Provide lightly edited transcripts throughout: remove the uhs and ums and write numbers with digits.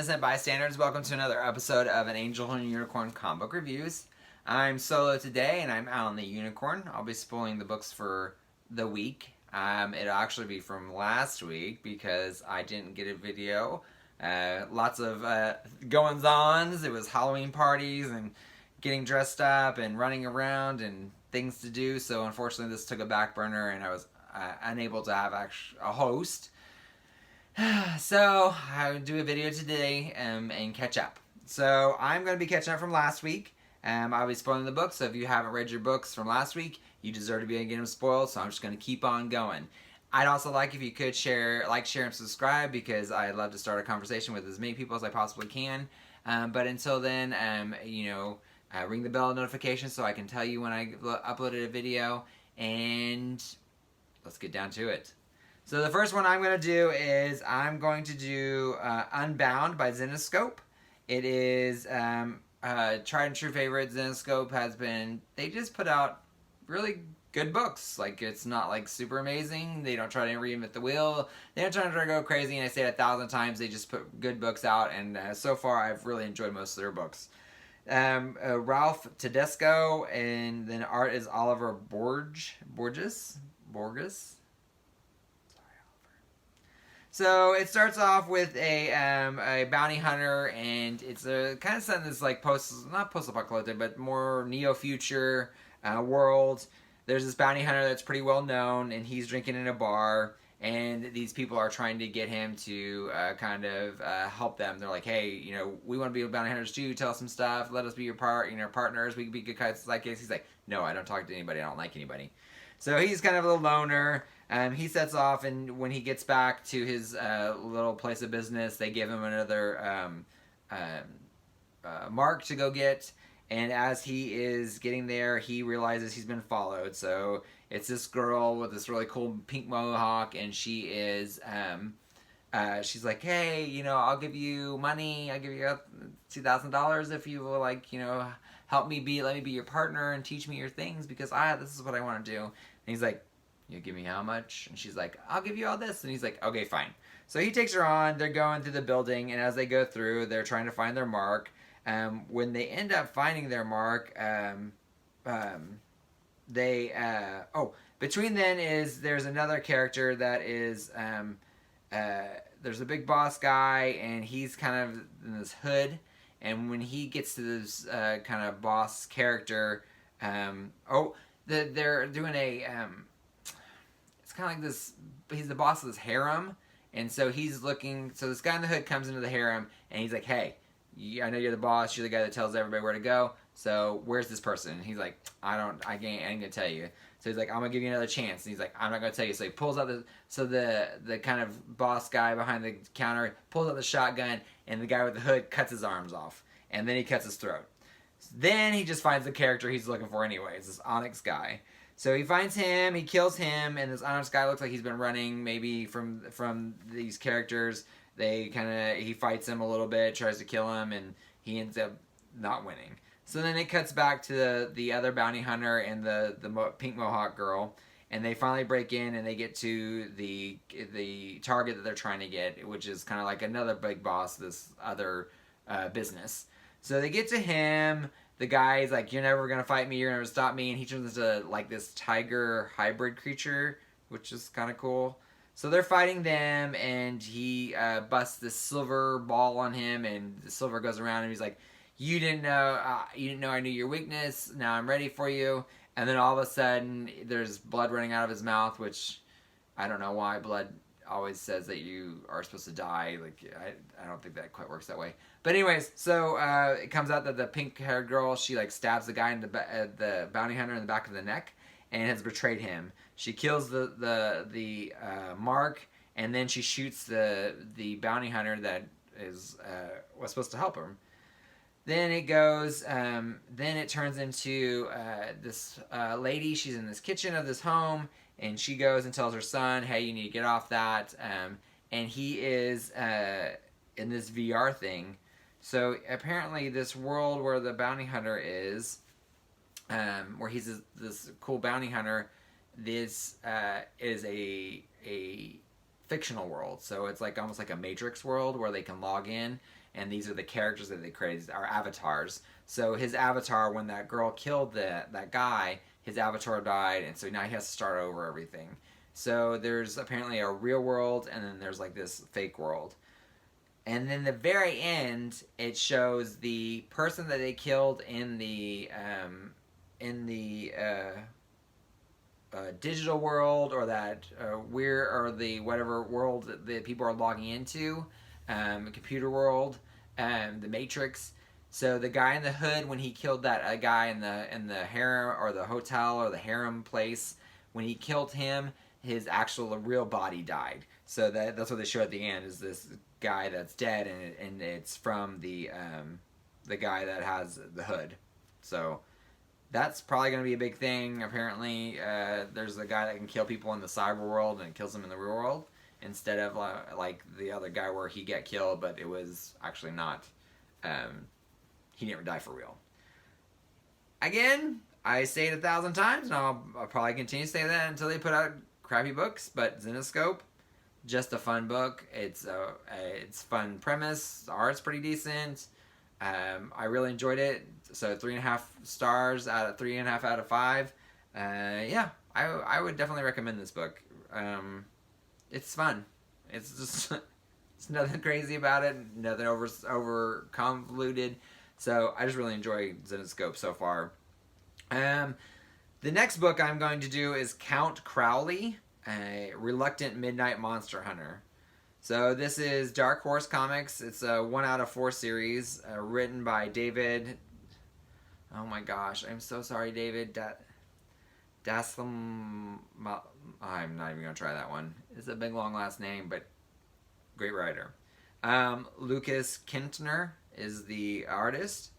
innocent bystanders. Welcome to another episode of an Angel and Unicorn comic book reviews. I'm solo today, and I'm Alan the Unicorn. I'll be spoiling the books for the week. It'll actually be from last week because I didn't get a video. Lots of goings-ons. It was Halloween parties and getting dressed up and running around and things to do. So unfortunately, this took a back burner, and I was unable to have a host. So I would do a video today and catch up. So I'm going to be catching up from last week. I'll be spoiling the books, so if you haven't read your books from last week, you deserve to be getting them spoiled, so I'm just going to keep on going. I'd also like if you could share, and subscribe, because I'd love to start a conversation with as many people as I possibly can. But until then, ring the bell notification so I can tell you when I uploaded a video, and let's get down to it. So the first one I'm going to do is I'm going to do Unbound by Zenescope. It is tried and true favorite. Zenescope has been, they just put out really good books. Like, it's not like super amazing. They don't try to reinvent the wheel. They don't try to go crazy, and I say it 1,000 times. They just put good books out, and so far I've really enjoyed most of their books. Ralph Tedesco, and then art is Oliver Borges. So it starts off with a bounty hunter, and it's a kind of set in this like not post-apocalyptic, but more neo-future world. There's this bounty hunter that's pretty well known, and he's drinking in a bar, and these people are trying to get him to help them. They're like, hey, we want to be bounty hunters too. Tell us some stuff. Let us be your partners. We can be good guys like this. He's like, no, I don't talk to anybody. I don't like anybody. So he's kind of a little loner. He sets off, and when he gets back to his little place of business, they give him another mark to go get. And as he is getting there, he realizes he's been followed. So it's this girl with this really cool pink mohawk, and she is she's like, hey, I'll give you money. I'll give you $2,000 if you will, help me let me be your partner and teach me your things, because this is what I want to do. And he's like, you give me how much? And she's like, I'll give you all this. And he's like, okay, fine. So he takes her on. They're going through the building, and as they go through, they're trying to find their mark. When they end up finding their mark, between then there's another character that is, there's a big boss guy, and he's kind of in this hood. And when he gets to this kind of boss character, they're doing a, it's kind of like this, he's the boss of this harem, and so he's looking, so this guy in the hood comes into the harem, and he's like, hey, I know you're the boss, you're the guy that tells everybody where to go, so where's this person? And he's like, I ain't gonna tell you. So he's like, I'm gonna give you another chance. And he's like, I'm not gonna tell you. So he pulls out the kind of boss guy behind the counter pulls out the shotgun, and the guy with the hood cuts his arms off, and then he cuts his throat. Then he just finds the character he's looking for anyways, this Onyx guy. So he finds him, he kills him, and this Onyx guy looks like he's been running maybe from these characters. He fights him a little bit, tries to kill him, and he ends up not winning. So then it cuts back to the other bounty hunter and the pink mohawk girl, and they finally break in, and they get to the target that they're trying to get, which is kind of like another big boss, this other business. So they get to him. The guy's like, you're never going to fight me, you're never stop me, and he turns into like this tiger hybrid creature, which is kind of cool. So they're fighting them, and he busts this silver ball on him, and the silver goes around, and he's like, you didn't know I knew your weakness, now I'm ready for you. And then all of a sudden, there's blood running out of his mouth, which I don't know why blood always says that you are supposed to die. Like, I don't think that quite works that way. But anyways, so it comes out that the pink-haired girl, she like stabs the guy in the bounty hunter in the back of the neck, and has betrayed him. She kills the mark, and then she shoots the bounty hunter that was supposed to help him. Then it goes, then it turns into this lady. She's in this kitchen of this home, and she goes and tells her son, hey, you need to get off that. And he is in this VR thing. So apparently this world where the bounty hunter is, where he's this cool bounty hunter, this is a fictional world. So it's like almost like a Matrix world where they can log in, and these are the characters that they created, are avatars. So his avatar, when that girl killed that guy, his avatar died, and so now he has to start over everything. So there's apparently a real world, and then there's like this fake world. And then the very end, it shows the person that they killed in the digital world, or that weird, or the whatever world that people are logging into, computer world, the Matrix. So the guy in the hood, when he killed that guy in the harem, or the hotel, or the harem place, when he killed him, his actual real body died. So that's what they show at the end, is this guy that's dead, and it's from the guy that has the hood. So that's probably going to be a big thing. Apparently, there's a guy that can kill people in the cyber world and kills them in the real world, instead of like the other guy where he got killed, but it was actually not. He never died for real. Again, I say it 1,000 times, and I'll probably continue to say that until they put out crappy books. But Zenescope, just a fun book. It's fun premise. The art's pretty decent. I really enjoyed it. So 3.5 stars out of 3.5 out of 5. Yeah, I would definitely recommend this book. It's fun. It's just it's nothing crazy about it. Nothing over convoluted. So I just really enjoy Zenescope so far. The next book I'm going to do is Count Crowley, a Reluctant Midnight Monster Hunter. So this is Dark Horse Comics. It's a 1 out of 4 series, written by David. Oh my gosh, I'm so sorry, David. Daslam. I'm not even gonna try that one. It's a big long last name, but great writer. Lucas Kintner is the artist.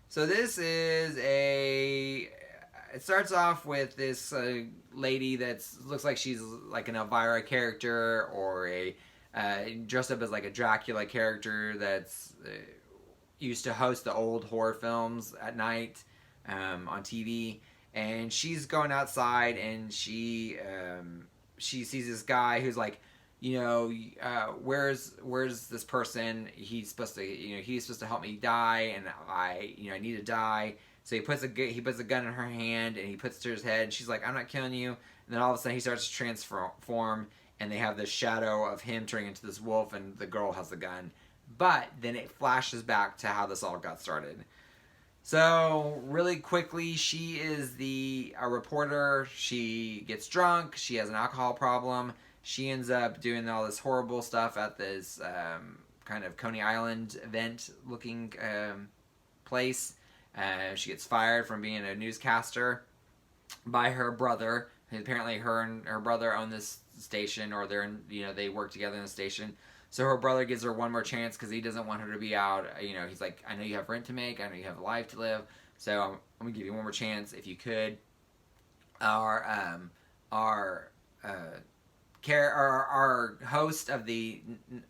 So this is it starts off with this lady that looks like she's like an Elvira character, or a dressed up as like a Dracula character that's used to host the old horror films at night on TV. And she's going outside, and she sees this guy who's like, where's this person? He's supposed to help me die, and I need to die. So he puts a gun in her hand, and he puts it to his head, and she's like, I'm not killing you. And then all of a sudden he starts to transform, and they have this shadow of him turning into this wolf, and the girl has the gun. But then it flashes back to how this all got started. So really quickly, she is a reporter. She gets drunk. She has an alcohol problem. She ends up doing all this horrible stuff at this kind of Coney Island event looking place. She gets fired from being a newscaster by her brother. Apparently her and her brother own this station, or they work together in the station. So her brother gives her one more chance because he doesn't want her to be out. He's like, I know you have rent to make. I know you have a life to live. So I'm going to give you one more chance. If you could, our host of the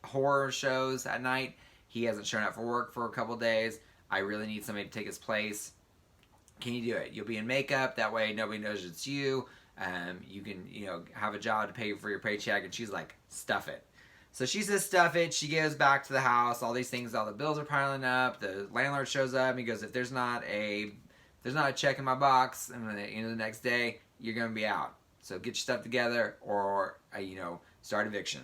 horror shows at night, he hasn't shown up for work for a couple days. I really need somebody to take his place. Can you do it? You'll be in makeup. That way nobody knows it's you. You can, have a job to pay for your paycheck. And she's like, stuff it. So she says stuff it. She goes back to the house. All these things, all the bills are piling up. The landlord shows up. And he goes, if there's not a check in my box, and the next day, you're going to be out. So get your stuff together, or start eviction.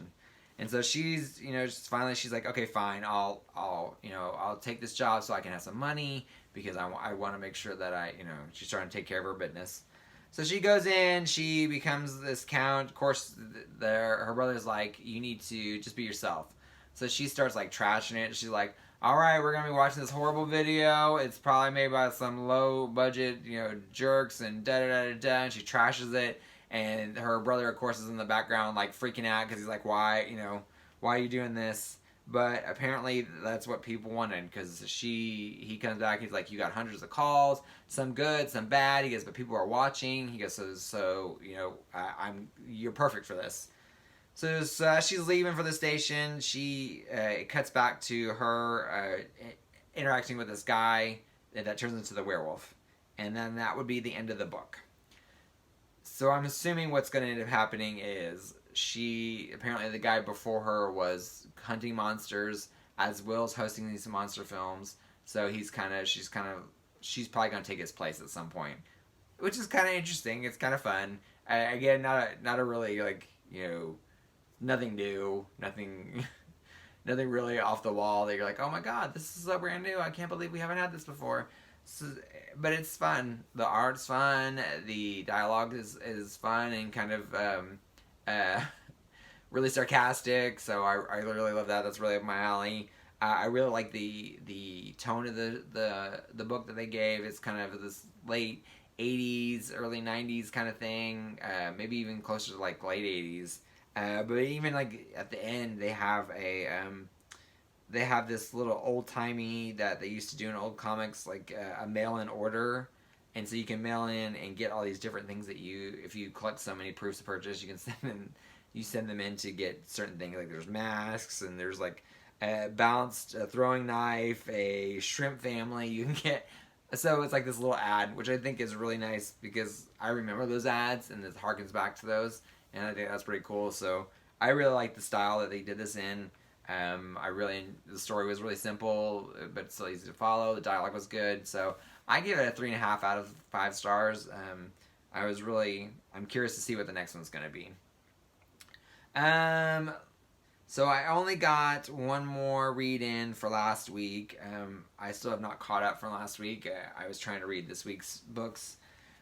And so she's finally she's like, okay, fine, I'll take this job so I can have some money, because I want to make sure that she's trying to take care of her business. So she goes in, she becomes this count. Of course, her brother's like, you need to just be yourself. So she starts like trashing it. She's like, all right, we're gonna be watching this horrible video. It's probably made by some low budget jerks and da da da da da. And she trashes it. And her brother, of course, is in the background, like, freaking out, because he's like, why are you doing this? But apparently that's what people wanted, because he comes back, he's like, you got hundreds of calls, some good, some bad. He goes, but people are watching. He goes, so you're perfect for this. So she's leaving for the station. It cuts back to her interacting with this guy that turns into the werewolf. And then that would be the end of the book. So I'm assuming what's going to end up happening is apparently the guy before her was hunting monsters, as Will's hosting these monster films. So she's probably gonna take his place at some point, which is kind of interesting. It's kind of fun. Again, not a really like nothing new, nothing. Nothing really off the wall that you're like, oh my god, this is so brand new. I can't believe we haven't had this before. So, but it's fun. The art's fun. The dialogue is fun and kind of really sarcastic. So I really love that. That's really up my alley. I really like the tone of the book that they gave. It's kind of this late 80s, early 90s kind of thing. Maybe even closer to like late 80s. But even like at the end, they have this little old timey that they used to do in old comics, like a mail in order, and so you can mail in and get all these different things that if you collect so many proofs of purchase, you can send them in to get certain things. Like there's masks and there's like a balanced throwing knife, a shrimp family. You can get. So it's like this little ad, which I think is really nice because I remember those ads and it harkens back to those. And I think that's pretty cool. So I really like the style that they did this in. The story was really simple, but still easy to follow. The dialogue was good. So I give it a 3.5 out of 5 stars. I'm curious to see what the next one's going to be. So I only got one more read in for last week. I still have not caught up from last week. I was trying to read this week's books.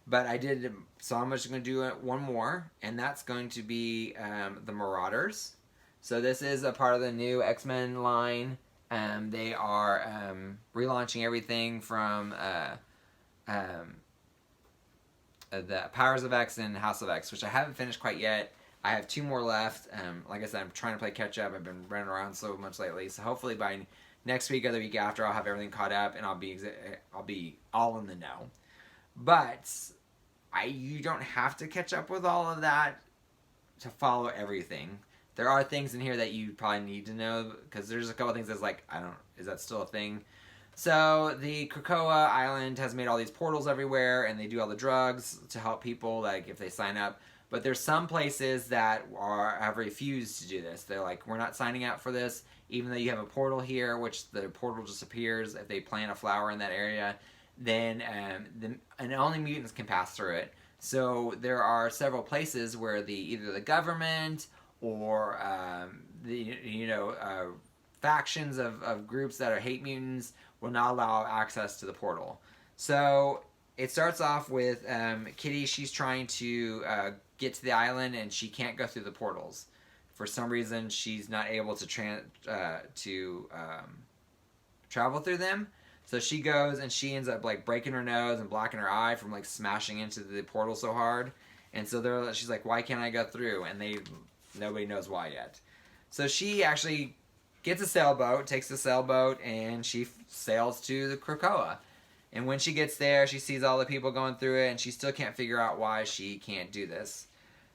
But I did, so I'm just going to do one more, and that's going to be The Marauders. So this is a part of the new X-Men line. They are relaunching everything from the Powers of X and House of X, which I haven't finished quite yet. I have 2 more left. Like I said, I'm trying to play catch up. I've been running around so much lately, so hopefully by next week or the week after, I'll have everything caught up, and I'll be all in the know. But you don't have to catch up with all of that to follow everything. There are things in here that you probably need to know because there's a couple things that's like, is that still a thing? So the Krakoa Island has made all these portals everywhere, and they do all the drugs to help people, like if they sign up. But there's some places that have refused to do this. They're like, we're not signing up for this, even though you have a portal here, which the portal just appears if they plant a flower in that area. Then and only mutants can pass through it. So there are several places where either the government or factions of groups that hate mutants will not allow access to the portal. So it starts off with Kitty. She's trying to get to the island and she can't go through the portals. For some reason, she's not able to travel through them. So she goes and she ends up like breaking her nose and blocking her eye from like smashing into the portal so hard. And so she's like, why can't I go through? And nobody knows why yet. So she actually gets a sailboat, takes the sailboat, and she sails to the Krakoa. And when she gets there, she sees all the people going through it, and she still can't figure out why she can't do this.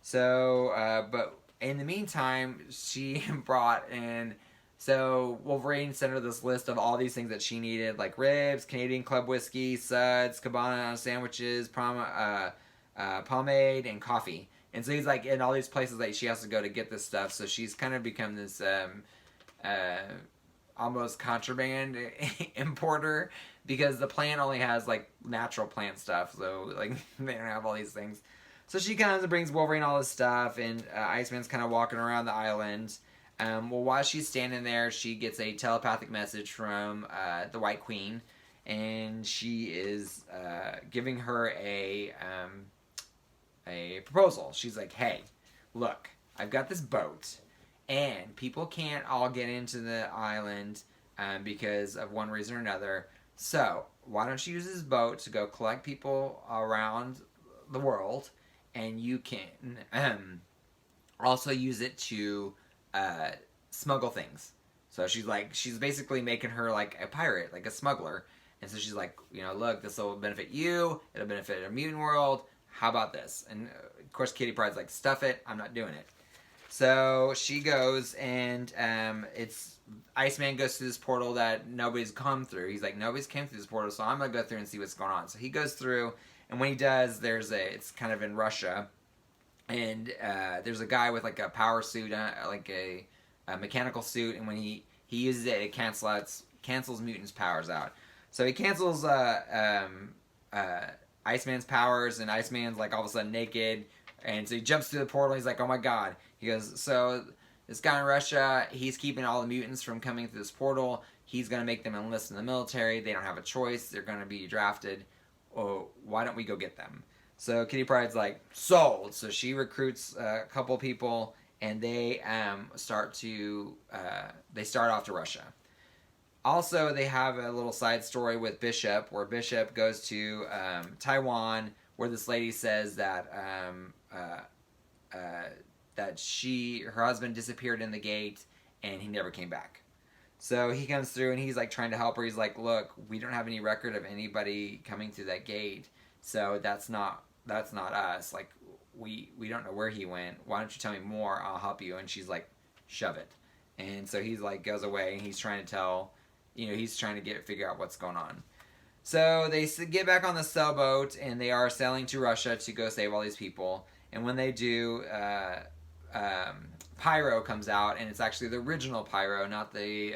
So, but in the meantime, she brought in... So Wolverine sent her this list of all these things that she needed, like ribs, Canadian Club whiskey, suds, Cabana sandwiches, pomade, and coffee. And so he's like in all these places that she has to go to get this stuff. So she's kind of become this almost contraband importer because the plant only has like natural plant stuff. So like they don't have all these things. So she comes and brings Wolverine all this stuff, and Iceman's kind of walking around the island. Well, while she's standing there, she gets a telepathic message from the White Queen, and she is giving her a proposal. She's like, hey, look, I've got this boat, and people can't all get into the island because of one reason or another. So why don't you use this boat to go collect people around the world, and you can also use it to smuggle things. So she's basically making her like a pirate, like a smuggler. And so she's like, look, this will benefit you. It'll benefit a mutant world. How about this? And of course, Kitty Pryde's like, stuff it. I'm not doing it. So she goes, and Iceman goes through this portal that nobody's come through. He's like, nobody's came through this portal, so I'm gonna go through and see what's going on. So he goes through, and when he does, it's kind of in Russia, and there's a guy with like a power suit, like a mechanical suit, and when he he uses it. It cancels mutants' powers out. So he cancels Iceman's powers, and Iceman's like all of a sudden naked, and so he jumps through the portal. He's like, "Oh my god!" He goes, "So this guy in Russia, he's keeping all the mutants from coming through this portal. He's gonna make them enlist in the military. They don't have a choice. They're gonna be drafted. Oh, why don't we go get them?" So Kitty Pryde's like, "Sold." So she recruits a couple people, and they start off to Russia. Also, they have a little side story with Bishop, where Bishop goes to Taiwan, where this lady says that her husband disappeared in the gate and he never came back. So he comes through and he's like trying to help her. He's like, "Look, we don't have any record of anybody coming through that gate, so that's not us. Like, we don't know where he went. Why don't you tell me more? I'll help you." And she's like, "Shove it." And so he's like goes away and he's trying to tell, he's trying to figure out what's going on. So they get back on the sailboat and they are sailing to Russia to go save all these people. And when they do, Pyro comes out, and it's actually the original Pyro, not the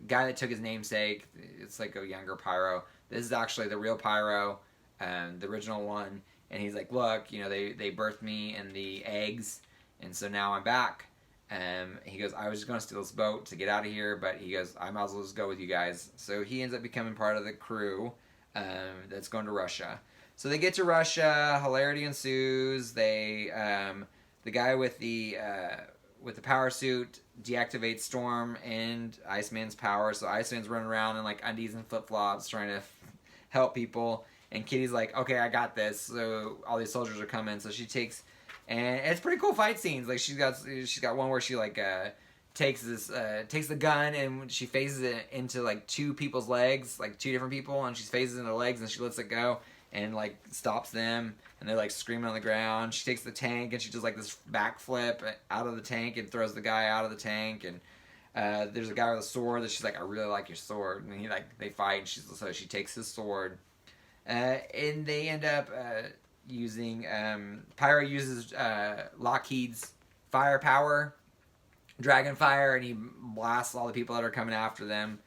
guy that took his namesake. It's like a younger Pyro. This is actually the real Pyro, the original one. And he's like, "Look, they birthed me in the eggs, and so now I'm back." He goes, "I was just going to steal this boat to get out of here," but he goes, "I might as well just go with you guys." So he ends up becoming part of the crew that's going to Russia. So they get to Russia, hilarity ensues. The guy with the power suit deactivates Storm and Iceman's power. So Iceman's running around in like undies and flip flops trying to help people. And Kitty's like, "Okay, I got this." So all these soldiers are coming. So she takes. And it's pretty cool fight scenes. Like she's got one where she like takes the gun and she phases it into like two people's legs, like two different people, and she phases it into their legs and she lets it go and like stops them and they're like screaming on the ground. She takes the tank and she does like this backflip out of the tank and throws the guy out of the tank. And there's a guy with a sword that she's like, "I really like your sword." And they fight. And so she takes his sword, and they end up. Using Pyro uses Lockheed's firepower, dragon fire, and he blasts all the people that are coming after them.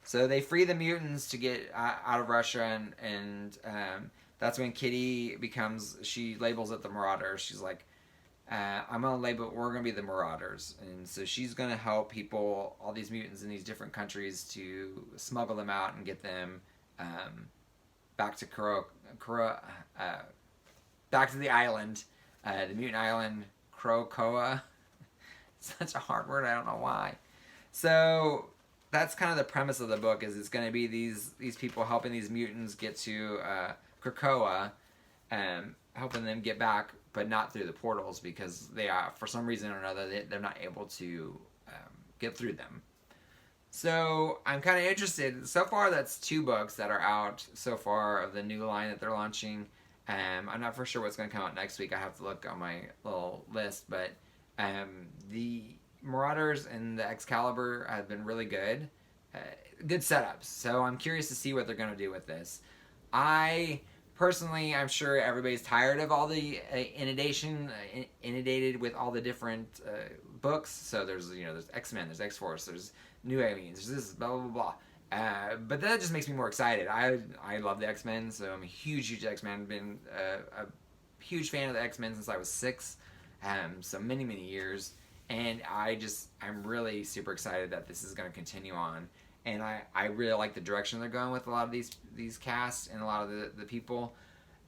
So they free the mutants to get out of Russia, and that's when Kitty she labels it the Marauders. She's like, "I'm gonna label we're gonna be the Marauders," and so she's gonna help people, all these mutants in these different countries, to smuggle them out and get them back to back to the island, the mutant island, Krakoa. Such a hard word, I don't know why. So that's kind of the premise of the book, is it's going to be these people helping these mutants get to Krakoa, helping them get back, but not through the portals, because they are, for some reason or another, they're not able to get through them. So I'm kind of interested. So far, that's 2 books that are out so far of the new line that they're launching. I'm not for sure what's going to come out next week. I have to look on my little list, but the Marauders and the Excalibur have been really good. Good setups. So I'm curious to see what they're going to do with this. Personally, I'm sure everybody's tired of all the inundated with all the different books. So there's X-Men, there's X-Force, there's New Aliens, there's this, blah, blah, blah. But that just makes me more excited. I love the X-Men, so I'm a huge X-Men. Been a huge fan of the X-Men since I was 6, so many years. And I'm really super excited that this is going to continue on. And I really like the direction they're going with a lot of these casts and a lot of the people.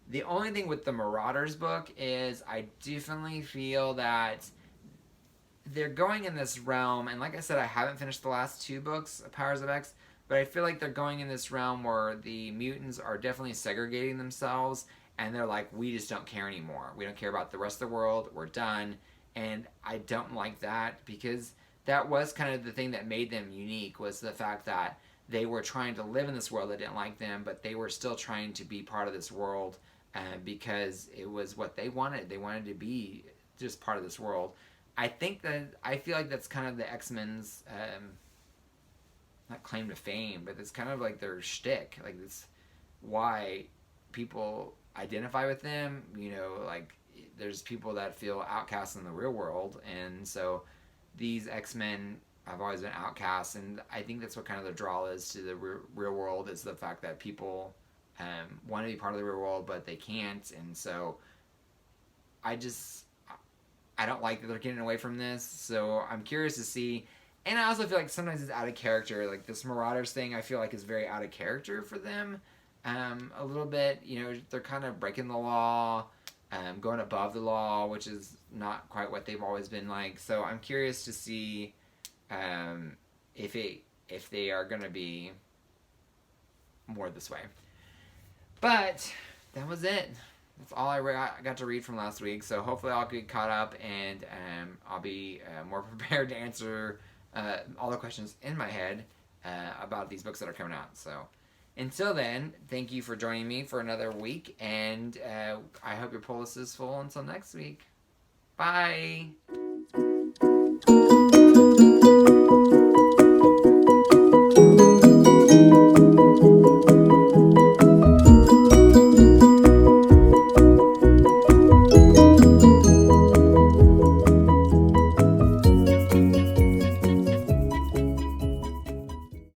The only thing with the Marauders book is I definitely feel that they're going in this realm, and like I said, I haven't finished the last 2 books, Powers of X, but I feel like they're going in this realm where the mutants are definitely segregating themselves, and they're like, we just don't care anymore. We don't care about the rest of the world. We're done. And I don't like that, because that was kind of the thing that made them unique, was the fact that they were trying to live in this world that didn't like them, but they were still trying to be part of this world because it was what they wanted. They wanted to be just part of this world. I feel like that's kind of the X-Men's not claim to fame, but it's kind of like their shtick. Like, it's why people identify with them. Like, there's people that feel outcast in the real world, and so these X-Men have always been outcasts, and I think that's what kind of the draw is to the real world, is the fact that people want to be part of the real world, but they can't, and so I don't like that they're getting away from this, so I'm curious to see. And I also feel like sometimes it's out of character. Like this Marauders thing, I feel like is very out of character for them. A little bit, they're kind of breaking the law, going above the law, which is not quite what they've always been like. So I'm curious to see if they are going to be more this way. But that was it. That's all I got to read from last week. So hopefully I'll get caught up, and I'll be more prepared to answer all the questions in my head about these books that are coming out. So until then, thank you for joining me for another week, and I hope your polis is full until next week. Bye!